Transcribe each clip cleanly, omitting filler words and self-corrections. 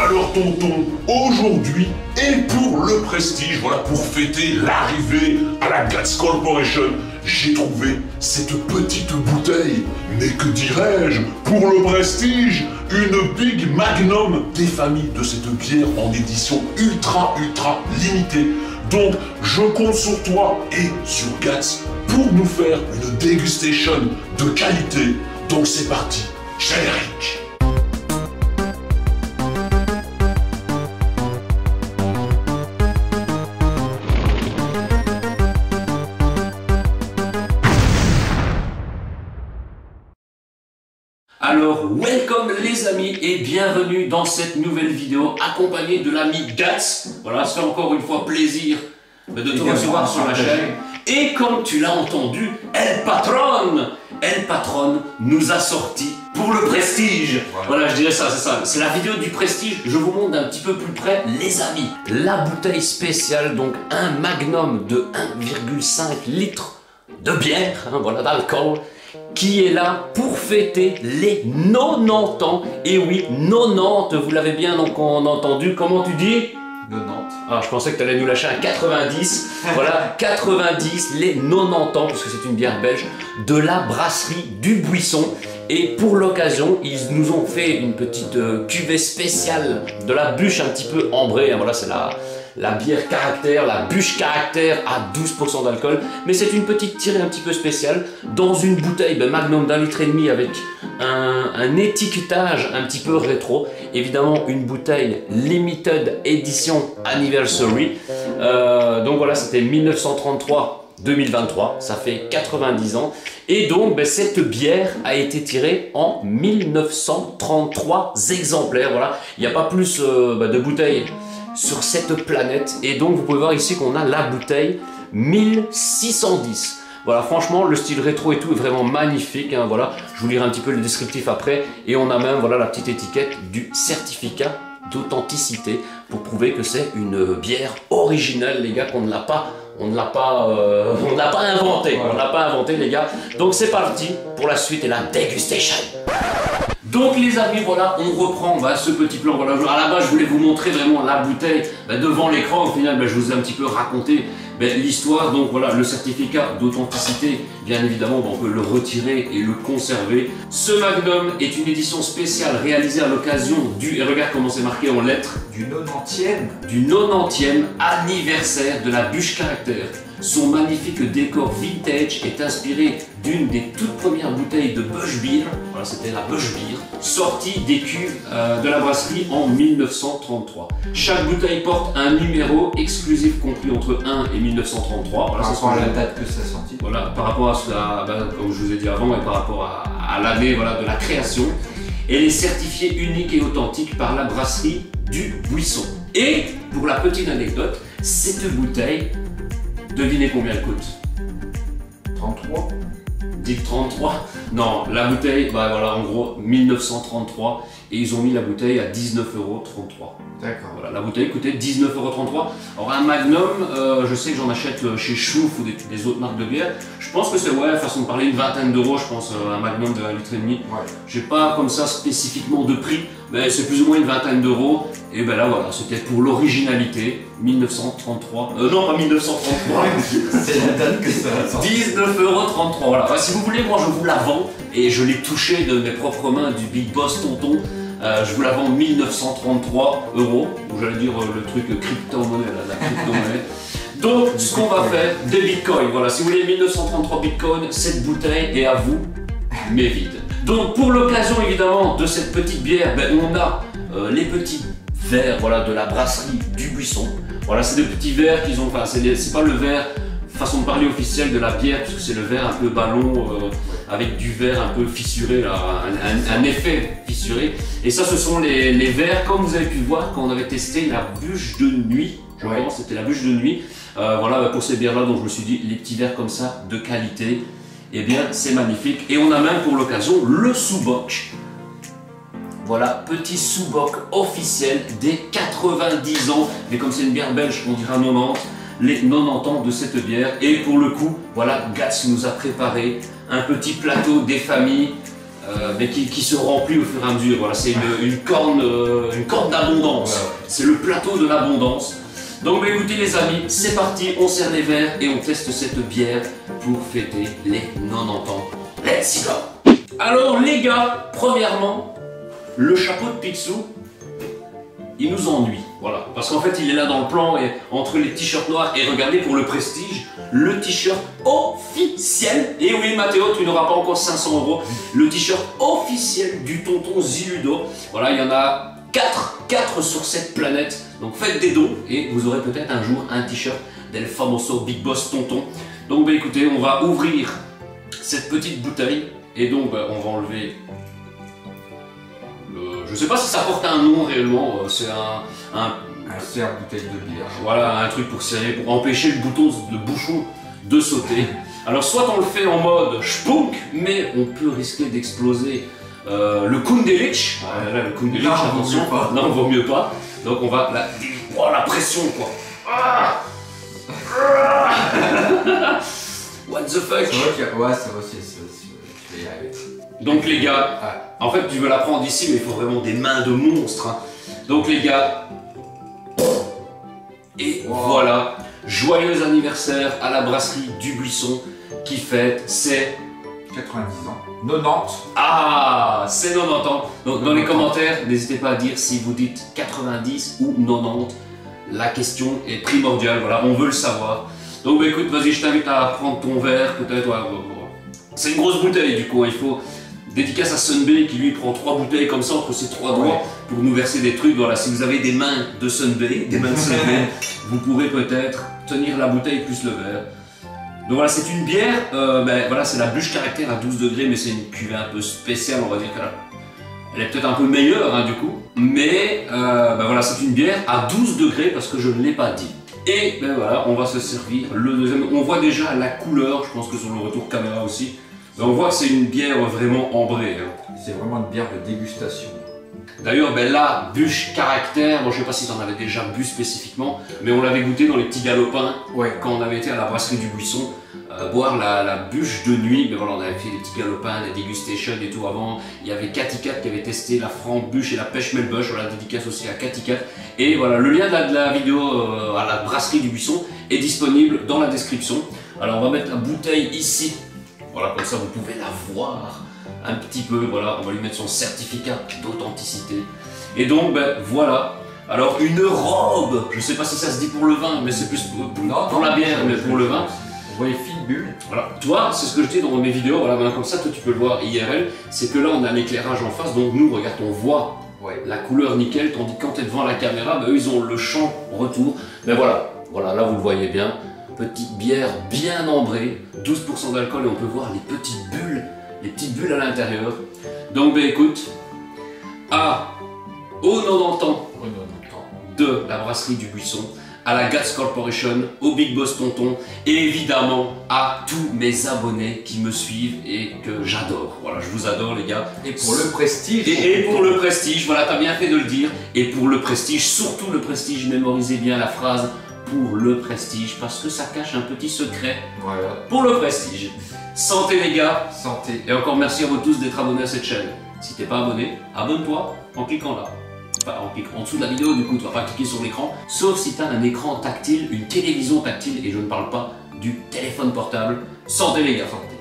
Alors tonton, aujourd'hui, et pour le prestige, voilà, pour fêter l'arrivée à la Gatz Corporation, j'ai trouvé cette petite bouteille. Mais que dirais-je, pour le prestige, une Big Magnum des familles de cette bière en édition ultra limitée. Donc, je compte sur toi et sur Gatz pour nous faire une dégustation de qualité. Donc c'est parti, générique. Alors, welcome les amis et bienvenue dans cette nouvelle vidéo accompagnée de l'ami Gatz. Voilà, ça fait encore une fois plaisir de te recevoir sur la chaîne. Et comme tu l'as entendu, El Patron nous a sorti pour le prestige. Voilà, je dirais ça, c'est ça. C'est la vidéo du prestige. Je vous montre d'un petit peu plus près, les amis. La bouteille spéciale, donc un magnum de 1,5 litres de bière, hein, voilà, d'alcool, qui est là pour fêter les 90 ans. Et oui, 90, vous l'avez bien donc entendu. Comment tu dis? 90. Ah, je pensais que tu allais nous lâcher un 90. Voilà, 90, les 90 ans, puisque c'est une bière belge, de la brasserie du Buisson. Et pour l'occasion, ils nous ont fait une petite cuvée spéciale de la bûche un petit peu ambrée. Voilà, c'est la bière caractère, la bûche caractère à 12% d'alcool. Mais c'est une petite tirée un petit peu spéciale dans une bouteille Magnum d'1,5 litre avec un étiquetage un petit peu rétro. Évidemment, une bouteille limited edition anniversary. Donc voilà, c'était 1933-2023, ça fait 90 ans. Et donc, cette bière a été tirée en 1933 exemplaires. Voilà, il n'y a pas plus de bouteilles sur cette planète. Et donc, vous pouvez voir ici qu'on a la bouteille 1610. Voilà, franchement, le style rétro et tout est vraiment magnifique. Hein, voilà, je vous lirai un petit peu le descriptif après. Et on a même voilà, la petite étiquette du certificat d'authenticité pour prouver que c'est une bière originale, les gars, qu'on ne l'a pas. On ne l'a pas inventé, on ne l'a pas inventé les gars. Donc c'est parti pour la suite et la dégustation. Donc les amis, voilà, on reprend ce petit plan. Voilà, à la base je voulais vous montrer vraiment la bouteille devant l'écran. Au final, je vous ai un petit peu raconté l'histoire. Donc voilà, le certificat d'authenticité, bien évidemment, on peut le retirer et le conserver. Ce Magnum est une édition spéciale réalisée à l'occasion du, et regarde comment c'est marqué en lettres, du 90e. Du 90e anniversaire de la bûche caractère. Son magnifique décor vintage est inspiré d'une des toutes premières bouteilles de Busch Beer, voilà, c'était la Busch Beer, sortie des cuves de la brasserie en 1933. Chaque bouteille porte un numéro exclusif compris entre 1 et 1933. Voilà, par rapport à la date que ça a sorti. Voilà, par rapport à cela, comme je vous ai dit avant, et par rapport à l'année voilà, de la création. Elle est certifiée unique et authentique par la brasserie du Buisson. Et pour la petite anecdote, cette bouteille, devinez combien elle coûte? 33. Dites 33? Non, la bouteille, voilà, en gros, 1933. Et ils ont mis la bouteille à 19,33 €. D'accord. Voilà, la bouteille coûtait 19,33 €. Alors un Magnum, je sais que j'en achète chez Chouf ou des autres marques de bière. Je pense que c'est, façon de parler, une vingtaine d'euros, je pense, un Magnum de 1,5 litre. Ouais. J'ai pas comme ça spécifiquement de prix, mais c'est plus ou moins une vingtaine d'euros. Et là voilà, c'était pour l'originalité, 1933. Non, pas 1933. C'est la date que ça a sorti. 19,33 €. Voilà. Si vous voulez, moi je vous la vends et je l'ai touché de mes propres mains du Big Boss Tonton. Je vous la vends 1933 €, ou j'allais dire le truc crypto-monnaie, la crypto-monnaie. Donc, ce qu'on va faire, des bitcoins. Voilà, si vous voulez 1933 bitcoins, cette bouteille est à vous, mais vide. Donc, pour l'occasion évidemment de cette petite bière, on a les petits verres voilà, de la brasserie du Buisson. Voilà, c'est des petits verres qu'ils ont, c'est pas le verre façon de parler officielle de la bière, puisque c'est le verre un peu ballon, avec du verre un peu fissuré, là, un effet fissuré. Et ça, ce sont les verres, comme vous avez pu voir quand on avait testé la bûche de nuit. Je pense c'était la bûche de nuit. Voilà, pour ces bières-là, donc je me suis dit, les petits verres comme ça, de qualité, eh bien, c'est magnifique. Et on a même pour l'occasion le sous-boc. Voilà, petit sous-boc officiel des 90 ans. Mais comme c'est une bière belge, on dira 90. Les 90 ans de cette bière. Et pour le coup, voilà, Gatz nous a préparé un petit plateau des familles, mais qui se remplit au fur et à mesure. Voilà, c'est une corne d'abondance. c'est le plateau de l'abondance. Donc bah, écoutez les amis, c'est parti, on serre les verres et on teste cette bière pour fêter les 90 ans. Let's go! Alors les gars, premièrement, le chapeau de Picsou, il nous ennuie, voilà. Parce qu'en fait il est là dans le plan et entre les t-shirts noirs et regardez pour le prestige, le t-shirt officiel. Et oui Mathéo, tu n'auras pas encore 500 €, le t-shirt officiel du tonton Ziludo. Voilà, il y en a 4 sur cette planète. Donc faites des dons et vous aurez peut-être un jour un t-shirt del famoso Big Boss Tonton. Donc bah écoutez, on va ouvrir cette petite bouteille et donc bah, on va enlever le... Je sais pas si ça porte un nom réellement, c'est un serre-bouteille de bière. voilà, un truc pour serrer, pour empêcher le bouchon de sauter. Alors soit on le fait en mode spunk, mais on peut risquer d'exploser le Kundelich. Là, le Kundelich, Non, attention, vaut mieux pas. non, vaut mieux pas. Donc on va la pression quoi. Ah What the fuck? C'est vrai que ouais, c'est vrai, tu vas y arriver. Donc les gars, en fait tu veux la prendre ici, mais il faut vraiment des mains de monstre. Hein. Donc les gars, et voilà, joyeux anniversaire à la brasserie du Buisson qui fête ses 90 ans. 90. Ah, c'est 90 ans. Donc dans les commentaires, n'hésitez pas à dire si vous dites 90 ou 90. La question est primordiale, voilà, on veut le savoir. Donc bah écoute, vas-y, je t'invite à prendre ton verre, peut-être. Ouais. C'est une grosse bouteille du coup, il faut dédicace à Sunbay qui lui prend 3 bouteilles comme ça entre ses 3 doigts pour nous verser des trucs. Voilà, si vous avez des mains de Sunbay, vous pourrez peut-être tenir la bouteille plus le verre. Donc voilà, c'est une bière, voilà, c'est la bûche caractère à 12 degrés, mais c'est une cuvée un peu spéciale, on va dire qu'elle est peut-être un peu meilleure hein, du coup. Mais voilà, c'est une bière à 12 degrés parce que je ne l'ai pas dit. Et voilà, on va se servir le deuxième. On voit déjà la couleur, je pense que sur le retour caméra aussi. On voit que c'est une bière vraiment ambrée. Hein. C'est vraiment une bière de dégustation. D'ailleurs, la bûche caractère, bon, je ne sais pas si tu en avais déjà bu spécifiquement, mais on l'avait goûté dans les petits galopins quand on avait été à la brasserie du Buisson, boire la bûche de nuit. Mais voilà, on avait fait des petits galopins, des dégustations et tout avant. Il y avait Cathy Cat qui avait testé la franc bûche et la pêche melbush, voilà, dédicace aussi à Cathy Cat. Et voilà, le lien de la vidéo à la brasserie du Buisson est disponible dans la description. Alors on va mettre la bouteille ici, voilà, comme ça vous pouvez la voir un petit peu, voilà, on va lui mettre son certificat d'authenticité. Et donc, voilà. Alors, une robe, je sais pas si ça se dit pour le vin, mais c'est plus pour la bière, mais pour le vin. On voit les fines bulles. Voilà, toi, c'est ce que je dis dans mes vidéos, voilà, maintenant comme ça, toi tu peux le voir IRL, c'est que là on a l'éclairage en face, donc nous, regarde, on voit la couleur nickel, tandis que quand tu es devant la caméra, eux ils ont le champ retour. Mais voilà, là vous le voyez bien, petite bière bien ambrée, 12% d'alcool et on peut voir les petites bulles à l'intérieur. Donc écoute, aux 90 ans de la brasserie du Buisson, à la Gatz Corporation, au Big Boss Tonton et évidemment à tous mes abonnés qui me suivent et que j'adore. Voilà, je vous adore les gars. Et pour le prestige. Et pour le prestige, voilà, t'as bien fait de le dire. Et pour le prestige, surtout le prestige, mémorisez bien la phrase pour le prestige parce que ça cache un petit secret. Voilà. Pour le prestige. Santé les gars. Santé. Et encore merci à vous tous d'être abonnés à cette chaîne. Si t'es pas abonné, abonne-toi en cliquant là. Enfin, en cliquant en dessous de la vidéo, du coup tu vas pas cliquer sur l'écran, sauf si tu as un écran tactile, une télévision tactile, et je ne parle pas du téléphone portable. Santé les gars. Santé.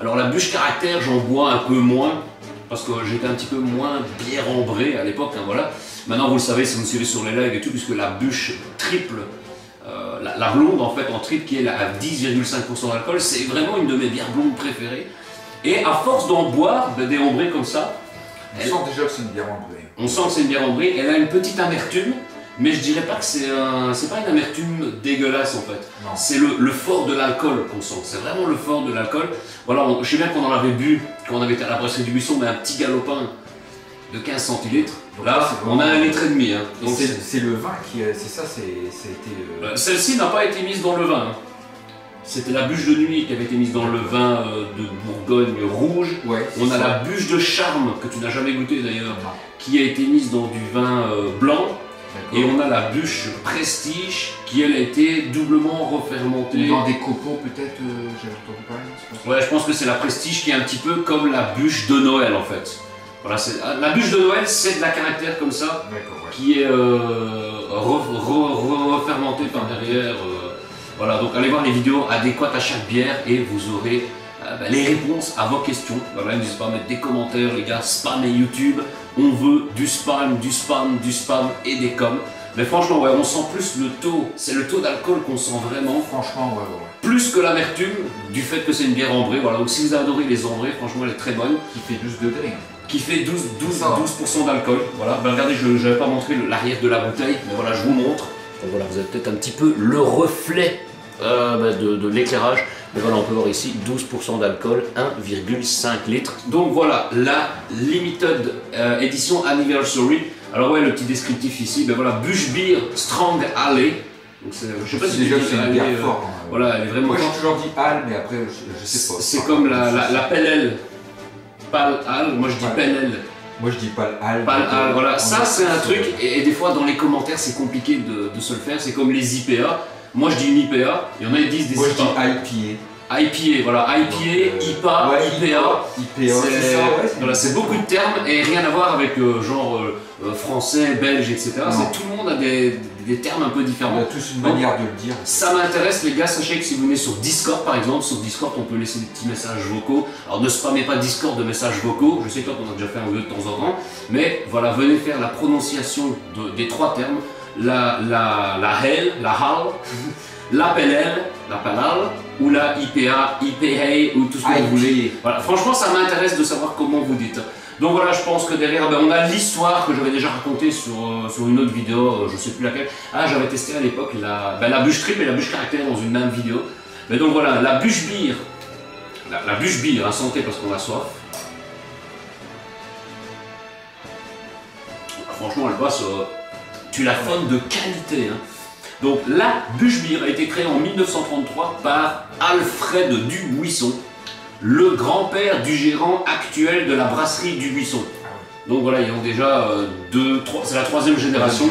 Alors la bûche caractère, j'en bois un peu moins, parce que j'étais un petit peu moins bière ambrée à l'époque, hein, voilà. Maintenant vous le savez si vous me suivez sur les lives et tout, puisque la bûche triple, la blonde en fait en triple qui est à 10,5% d'alcool, c'est vraiment une de mes bières blondes préférées. Et à force d'en boire, des ambrées comme ça, on sent déjà que c'est une bière ambrée. On sent que c'est une bière ambrée, elle a une petite amertume, mais je dirais pas que c'est pas une amertume dégueulasse en fait. C'est le fort de l'alcool qu'on sent, c'est vraiment le fort de l'alcool. Voilà, je sais bien qu'on en avait bu quand on avait été à la brasserie du Buisson, mais un petit galopin de 15 centilitres. Là, on a 1,5 litre. Hein. C'est le vin qui... C'est ça, c'était... Celle-ci n'a pas été mise dans le vin. Hein. C'était la bûche de nuit qui avait été mise dans le vin de Bourgogne rouge. Ouais, on a la bûche de charme, que tu n'as jamais goûté d'ailleurs, qui a été mise dans du vin blanc. Et on a la bûche Prestige qui elle a été doublement refermentée. Dans des copeaux peut-être, j'avais entendu parler. Ouais, je pense que c'est la Prestige qui est un petit peu comme la bûche de Noël en fait. Voilà, la bûche de Noël, c'est de la caractère comme ça, qui est refermentée par derrière. Voilà, donc allez voir les vidéos adéquates à chaque bière et vous aurez les réponses à vos questions. Voilà, n'hésitez pas à mettre des commentaires, les gars, spammez YouTube. On veut du spam, du spam, du spam et des coms. Mais franchement, ouais, on sent plus le taux, c'est le taux d'alcool qu'on sent vraiment. Franchement, ouais. Plus que l'amertume du fait que c'est une bière ambrée. Voilà, donc si vous adorez les ambrées, franchement, elle est très bonne. Qui fait 12 degrés. Qui fait 12% d'alcool. Voilà, ben regardez, je n'avais pas montré l'arrière de la bouteille, mais voilà, je vous montre. Donc voilà, vous avez peut-être un petit peu le reflet de l'éclairage. Mais voilà, on peut voir ici 12% d'alcool, 1,5 litres. Donc voilà, la Limited Edition Anniversary. Alors ouais, le petit descriptif ici, ben voilà, Busch Beer Strong Ale. Donc je sais pas si déjà c'est une bière forte. Voilà, elle est vraiment Moi forte. j'ai toujours dit Ale, mais après je sais pas. C'est comme la Pale Ale. Pale Ale, moi je dis Pale Ale. Moi je dis Pale Ale. Pale Ale, voilà, ça c'est un truc, et des fois dans les commentaires c'est compliqué de se le faire, c'est comme les IPA. Moi je dis une IPA, il y en a qui disent des IPA. Moi IPA. je dis IPA. IPA, voilà, IPA, IPA, ouais, IPA, c'est ça, ouais, voilà, c'est beaucoup de termes et rien à voir avec français, belge, etc. Tout le monde a des termes un peu différents. On a tous une manière de le dire. Ça m'intéresse les gars, sachez que si vous venez sur Discord par exemple, sur Discord on peut laisser des petits messages vocaux. Alors ne spammez pas Discord de messages vocaux, je sais qu'on a déjà fait un vidéo de temps en temps, mais voilà, venez faire la prononciation des trois termes, la hell, la hall, la PLL, la PLL, ou la IPA, IPA, ou tout ce que vous voulez. Voilà. Franchement, ça m'intéresse de savoir comment vous dites. Donc voilà, je pense que derrière, on a l'histoire que j'avais déjà racontée sur une autre vidéo, je sais plus laquelle. Ah, j'avais testé à l'époque la bûche trip et la bûche caractère dans une même vidéo. Mais donc voilà, la bûche beer, la bûche beer, à santé parce qu'on a soif. Franchement, elle passe, tu la fonnes de qualité. Hein. Donc la bûche beer a été créée en 1933 par Alfred Dubuisson, le grand-père du gérant actuel de la brasserie Dubuisson. Donc voilà, ils ont déjà c'est la troisième génération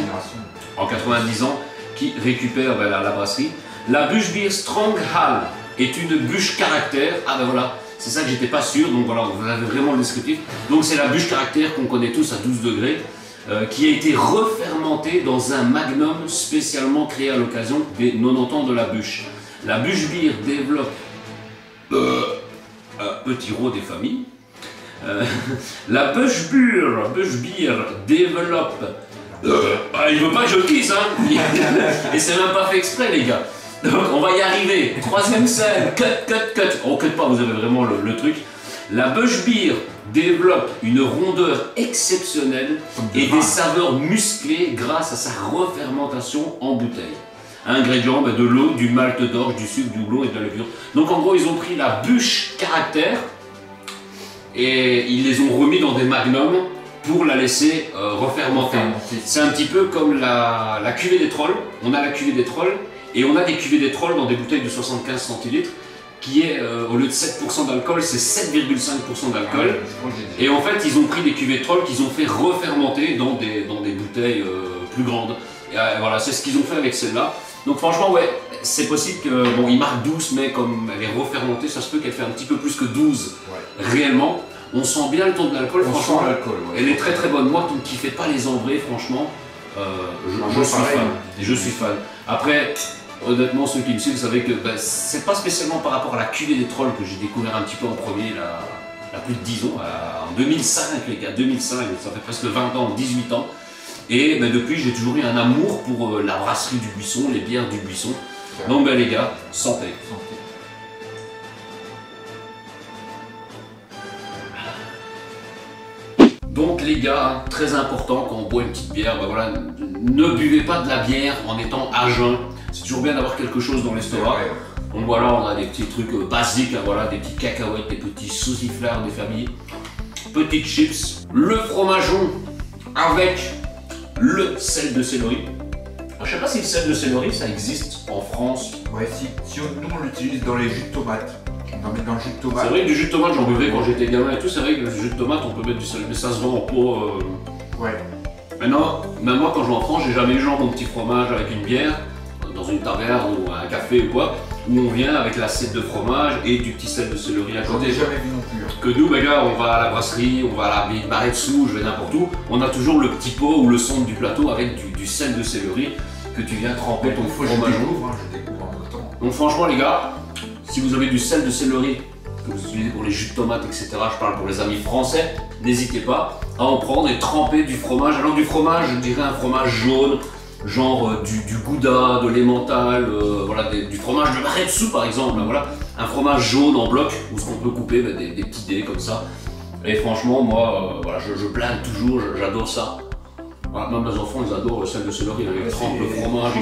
en 90 ans qui récupère la brasserie. La bûche beer Strong Ale est une bûche caractère. Ah ben voilà, c'est ça que j'étais pas sûr, donc voilà, vous avez vraiment le descriptif. Donc c'est la bûche caractère qu'on connaît tous à 12 degrés. Qui a été refermenté dans un magnum spécialement créé à l'occasion des 90 ans de la bûche. La bûche beer développe un petit rot des familles. La bûche beer développe. Il veut pas que je glisse, hein. Et c'est même pas fait exprès, les gars. Donc on va y arriver. Troisième scène, cut. On cut pas, vous avez vraiment le truc. La bûche beer développe une rondeur exceptionnelle et des saveurs musclées grâce à sa refermentation en bouteille. Ingrédients, de l'eau, du malt d'orge, du sucre, du houblon et de la levure. Donc en gros, ils ont pris la bûche caractère et ils les ont remis dans des magnums pour la laisser refermenter. C'est un petit peu comme la cuvée des trolls. On a la cuvée des trolls et on a des cuvées des trolls dans des bouteilles de 75 centilitres. Qui est, au lieu de 7% d'alcool, c'est 7,5% d'alcool. Et en fait, ils ont pris des cuvées de troll qu'ils ont fait refermenter dans des bouteilles plus grandes. Et voilà, c'est ce qu'ils ont fait avec celle-là. Donc franchement, ouais, c'est possible que, bon, ils marquent 12, mais comme elle est refermentée, ça se peut qu'elle fait un petit peu plus que 12 réellement. On sent bien le ton de l'alcool, franchement. Elle est très très bonne. Moi, qui ne fais pas les ambrés, franchement, je suis fan. Après, honnêtement, ceux qui me suivent, vous savez que c'est pas spécialement par rapport à la cuvée des trolls que j'ai découvert un petit peu en premier, la plus de 10 ans, en 2005, les gars, 2005, ça fait presque 20 ans, 18 ans. Et depuis, j'ai toujours eu un amour pour la brasserie du Buisson, les bières du Buisson. Donc les gars, santé. Donc les gars, très important quand on boit une petite bière, voilà, ne buvez pas de la bière en étant à jeun. C'est toujours bien d'avoir quelque chose dans l'estomac. Donc voilà, on a des petits trucs basiques, voilà, des petites cacahuètes, des petits sauciflards des familles, petites chips, le fromageon avec le sel de céleri. Alors, je sais pas si le sel de céleri ça existe en France. Ouais, si nous on l'utilise dans les jus de tomates. On en met dans le jus de tomate. C'est vrai que du jus de tomate j'en buvais quand j'étais gamin et tout, c'est vrai que le jus de tomate on peut mettre du sel, mais ça se vend en pot. Ouais. Maintenant, même moi quand je vais en France, j'ai jamais eu genre mon petit fromage avec une bière, dans une taverne ou un café ou quoi, où on vient avec l'assiette de fromage et du petit sel de céleri à J'en côté. ai jamais vu non plus. Hein. Que nous, les gars, on va à la brasserie, on va à la Baretsu, je vais n'importe où, on a toujours le petit pot ou le centre du plateau avec du sel de céleri que tu viens tremper ton Faut que fromage. je découvre en même temps. Donc franchement les gars, si vous avez du sel de céleri que vous utilisez pour les jus de tomates, etc., je parle pour les amis français, n'hésitez pas à en prendre et tremper du fromage. Alors du fromage, je dirais un fromage jaune, genre du Gouda, de l'Emmental, voilà, du fromage de Baretsu par exemple, voilà, un fromage jaune en bloc où ce qu'on peut couper des petits dés comme ça. Et franchement moi, voilà, je blinde toujours, j'adore ça. Voilà, même les enfants ils adorent le sel de céleri, ils trempent le fromage,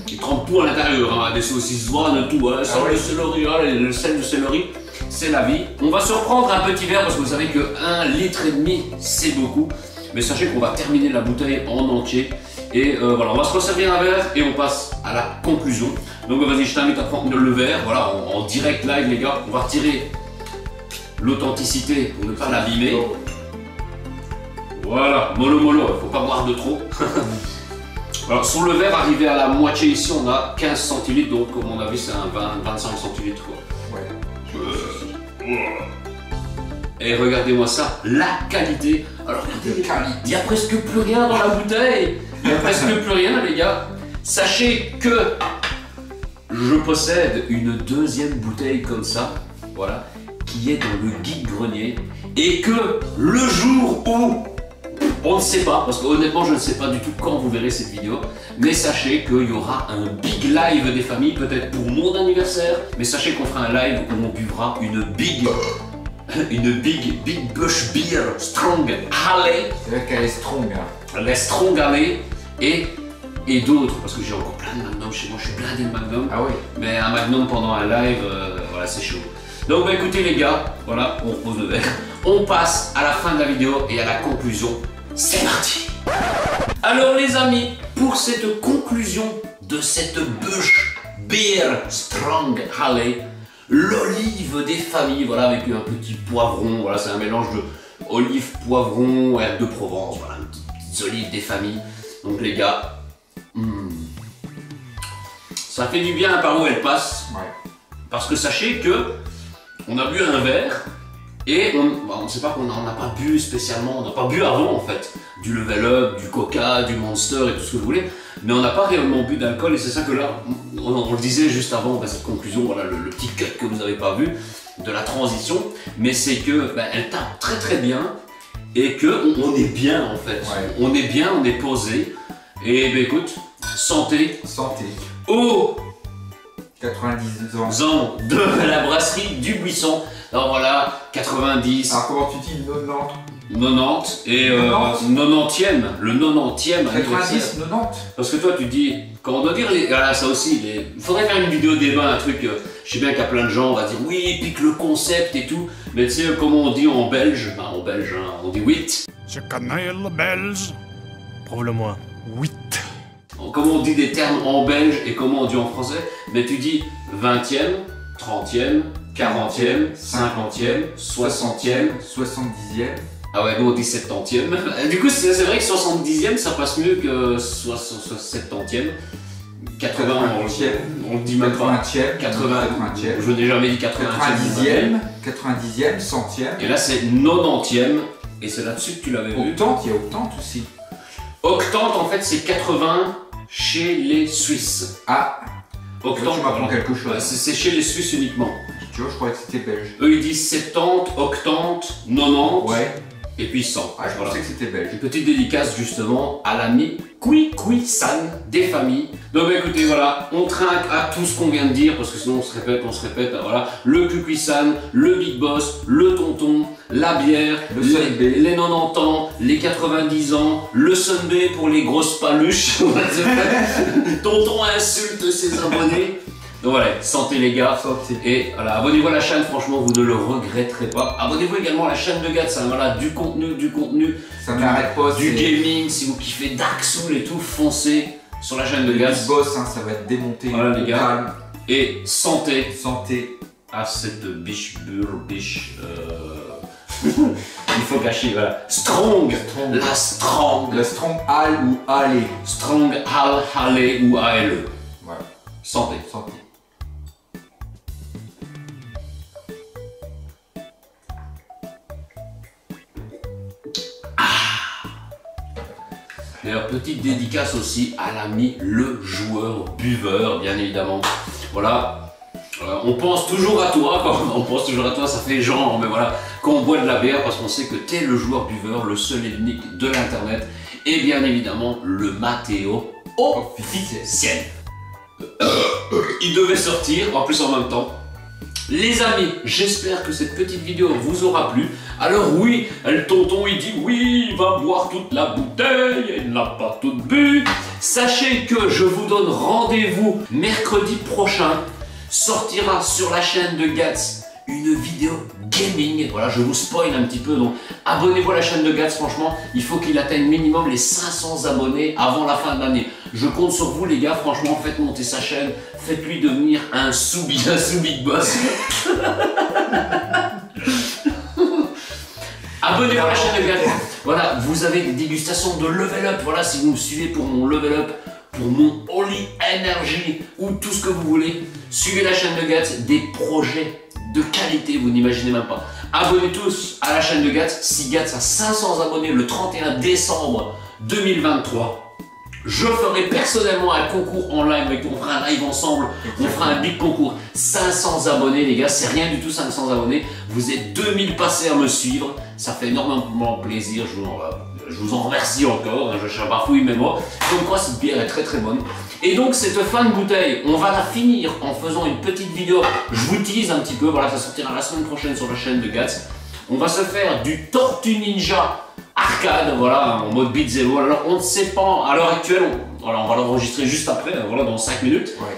ils trempent tout à l'intérieur, hein, des saucisses douanes, tout, hein, sel de céleri, le sel de céleri, c'est la vie. On va se reprendre un petit verre parce que vous savez que 1,5 litre c'est beaucoup, mais sachez qu'on va terminer la bouteille en entier. Et voilà, on va se resservir un verre et on passe à la conclusion. Donc vas-y, je t'invite à prendre le verre, voilà, en direct live les gars, on va retirer l'authenticité pour ne pas l'abîmer. Voilà, mollo mollo, il faut pas boire de trop. Alors sur le verre arrivé à la moitié ici, on a 15 centilitres, donc à mon avis c'est un 20-25 centilitres quoi. Ouais. Et regardez-moi ça, la qualité. Alors regardez, il n'y a presque plus rien dans la bouteille. Il n'y a presque plus rien les gars. Sachez que je possède une deuxième bouteille comme ça, voilà, qui est dans le guide-grenier. Et que le jour où on ne sait pas, parce que honnêtement je ne sais pas du tout quand vous verrez cette vidéo, mais sachez qu'il y aura un big live des familles, peut-être pour mon anniversaire, mais sachez qu'on fera un live où on buvra une big Bush Beer Strong Ale. C'est vrai qu'elle est strong. Hein. Les Strong Ale et d'autres, parce que j'ai encore plein de Magnum chez moi, je suis blindé de Magnum. Ah oui. Mais un Magnum pendant un live, voilà c'est chaud. Donc bah écoutez les gars, voilà, on repose le verre. On passe à la fin de la vidéo et à la conclusion. C'est parti. Alors les amis, pour cette conclusion de cette Bush Beer Strong Ale, l'olive des familles, voilà, avec un petit poivron, voilà, c'est un mélange de olive, poivron, herbe de Provence, voilà, petites olives des familles. Donc les gars, ça fait du bien par où elle passe, Ouais. parce que sachez que on a bu un verre et on ne sait pas qu'on n'en a pas bu spécialement, on n'a pas bu avant en fait, du Level Up, du Coca, du Monster et tout ce que vous voulez, mais on n'a pas réellement bu d'alcool et c'est ça que là, on le disait juste avant cette conclusion, voilà le petit cut que vous n'avez pas vu de la transition, mais c'est que elle tape très très bien et que on est bien en fait, on est bien, on est posé et écoute, santé, Santé. aux 90 ans. de la brasserie du Buisson. Alors voilà, 90, Alors comment tu dis 90? 90 et 90e, le 90e 90, anniversaire. 90? Parce que toi tu dis, quand on doit dire, voilà, ça aussi, il faudrait faire une vidéo débat, un truc, je sais bien qu'il y a plein de gens, on va dire oui, pique le concept et tout, mais tu sais comment on dit en belge, en belge, hein, on dit 8. Je connais le belge. Prouve-le-moi. 8. Comment on dit des termes en belge et comment on dit en français, mais tu dis 20e, 30e, 40e, 50e, 60e, 70e. ah ouais, nous on dit 70e. Du coup, c'est vrai que 70e ça passe mieux que 70e. 80, on le dit même pas. 80e. 80e. Je n'ai jamais dit 80e. 90e, 100e. Et là, c'est 90e. Et c'est là-dessus que tu l'avais vu. Octante, il y a octante aussi. Octante, en fait, c'est 80 chez les Suisses. Ah, Octante, tu m'apprends quelque chose. c'est chez les Suisses uniquement. Tu vois, je croyais que c'était belge. Eux, ils disent 70, octante, 90, Ouais. et puis 100. Ah, je pensais que c'était belge. Une petite dédicace justement à l'ami Kui-Kui-san des familles. Donc écoutez, voilà, on trinque à tout ce qu'on vient de dire, parce que sinon on se répète, voilà. Le Kui-Kui-san, le Big Boss, le tonton, la bière, Le Sunbay. les 90 ans, les 90 ans, le Sunbay pour les grosses paluches. Tonton insulte ses abonnés. Donc voilà, santé les gars. Santé. Et voilà, abonnez-vous à la chaîne, franchement vous ne le regretterez pas. Abonnez-vous également à la chaîne de Gats, voilà, du contenu, Ça n'arrête pas. du c'est- gaming, si vous kiffez Dark Souls et tout, foncez sur la chaîne de Le Gats. Big Boss, hein, ça va être démonté. Voilà, les gars. Calme. Et santé Santé. à cette biche. Il faut qu'elle caché, voilà. Strong, la Strong. La Strong Hall ou Ale. Strong Hall, Halle ou ALE. Voilà. Santé. Santé. D'ailleurs, petite dédicace aussi à l'ami le joueur buveur, bien évidemment. Voilà, on pense toujours à toi, on pense toujours à toi, ça fait genre, mais voilà, quand on boit de la bière, parce qu'on sait que t'es le joueur buveur, le seul et unique de l'internet, et bien évidemment le Matteo officiel. Il devait sortir, en plus en même temps. Les amis, j'espère que cette petite vidéo vous aura plu. Alors oui, le tonton il dit oui, il va boire toute la bouteille, il n'a pas tout bu. Sachez que je vous donne rendez-vous mercredi prochain. Sortira sur la chaîne de Gats une vidéo gaming. Voilà, je vous spoil un petit peu, donc abonnez-vous à la chaîne de Gats, franchement, il faut qu'il atteigne minimum les 500 abonnés avant la fin de l'année. Je compte sur vous les gars, franchement, faites monter sa chaîne, faites-lui devenir un sous-big boss. Abonnez-vous à la chaîne de Gats. Voilà, vous avez des dégustations de level up, voilà, si vous me suivez pour mon level up, pour mon Holy Energy ou tout ce que vous voulez, suivez la chaîne de Gats, des projets de qualité, vous n'imaginez même pas. Abonnez tous à la chaîne de Gats. Si Gats a 500 abonnés le 31 décembre 2023, je ferai personnellement un concours en live avec vous. On fera un live ensemble, on fera un big concours. 500 abonnés les gars, c'est rien du tout 500 abonnés. Vous êtes 2000 passés à me suivre, ça fait énormément plaisir, je vous en remercie encore, je cherche bafouille mais moi. Comme quoi cette bière est très très bonne. Et donc cette fin de bouteille, on va la finir en faisant une petite vidéo. Je vous tease un petit peu, voilà, ça sortira la semaine prochaine sur la chaîne de Gats. On va se faire du Tortue Ninja arcade, voilà, en mode beat'em all. Alors on ne sait pas, à l'heure actuelle, on va l'enregistrer juste après, voilà, dans 5 minutes. Ouais.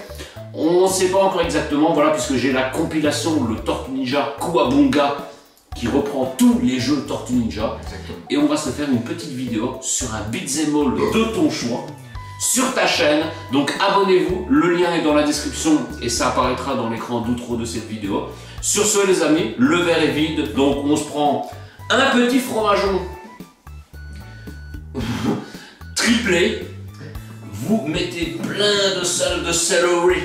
On ne sait pas encore exactement, voilà, puisque j'ai la compilation, le Tortue Ninja Kuwabunga, qui reprend tous les jeux Tortue Ninja. Exactement. Et on va se faire une petite vidéo sur un beat'em all de ton choix, sur ta chaîne. Donc abonnez-vous, le lien est dans la description et ça apparaîtra dans l'écran d'outro de cette vidéo. Sur ce les amis, le verre est vide, donc on se prend un petit fromageon triplé, vous mettez plein de salles de céleri,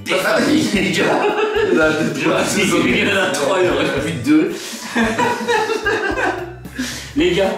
des familles, les gars. Il y en a 3, il en reste plus de 2. Les gars,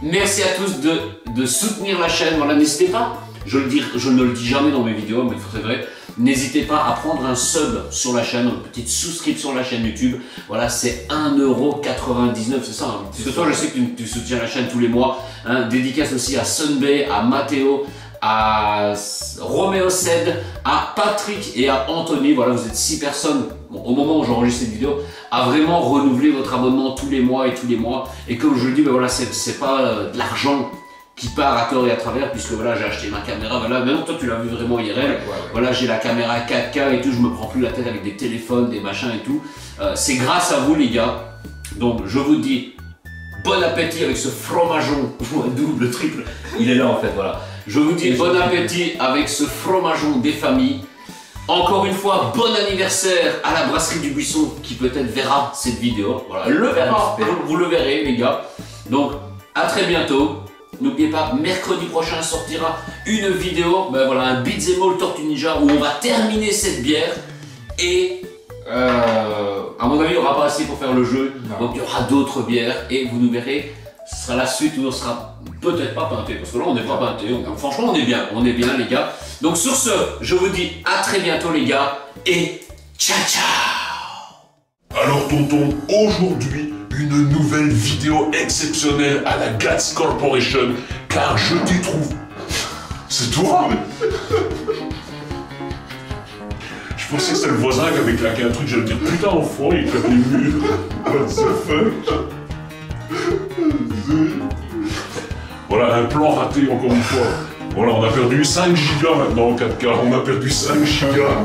merci à tous de soutenir la chaîne. Voilà, n'hésitez pas, je ne le dis jamais dans mes vidéos, mais c'est vrai. N'hésitez pas à prendre un sub sur la chaîne, une petite souscription sur la chaîne YouTube. Voilà, c'est 1,99 €, c'est ça hein. Parce que toi, je sais que tu soutiens la chaîne tous les mois. Hein. Dédicace aussi à Sunbay, à Matteo, à Roméo Ced, à Patrick et à Anthony. Voilà, vous êtes 6 personnes, bon, au moment où j'enregistre cette vidéo, à vraiment renouveler votre abonnement tous les mois. Et comme je le dis, ben voilà, c'est pas de l'argent qui part à tort et à travers, puisque voilà, j'ai acheté ma caméra, voilà, maintenant toi tu l'as vu vraiment IRL, voilà, j'ai la caméra 4K et tout, je me prends plus la tête avec des téléphones, des machins et tout, c'est grâce à vous les gars, donc je vous dis, bon appétit avec ce fromageon, double, triple, il est là en fait, voilà, je vous dis bon appétit avec ce fromageon des familles, encore une fois, bon anniversaire à la brasserie du Buisson, qui peut-être verra cette vidéo, voilà, le verra, vous le verrez les gars, donc à très bientôt. N'oubliez pas, mercredi prochain sortira une vidéo, ben voilà, un beat'em all Tortue Ninja où on va terminer cette bière et à mon avis il n'y aura pas assez pour faire le jeu, donc il y aura d'autres bières et vous nous verrez, ce sera la suite où on sera peut-être pas peinté, parce que là on n'est pas peinté, franchement on est bien les gars. Donc sur ce, je vous dis à très bientôt les gars et ciao ciao. Alors tonton, aujourd'hui, une nouvelle vidéo exceptionnelle à la Gats Corporation, car je t'y trouve. C'est toi? Je pensais que c'était le voisin qui avait claqué un truc, j'allais dire putain enfant, il claque les murs. What the fuck? Voilà, un plan raté encore une fois. Voilà, on a perdu 5 gigas maintenant en 4K, on a perdu 5 gigas.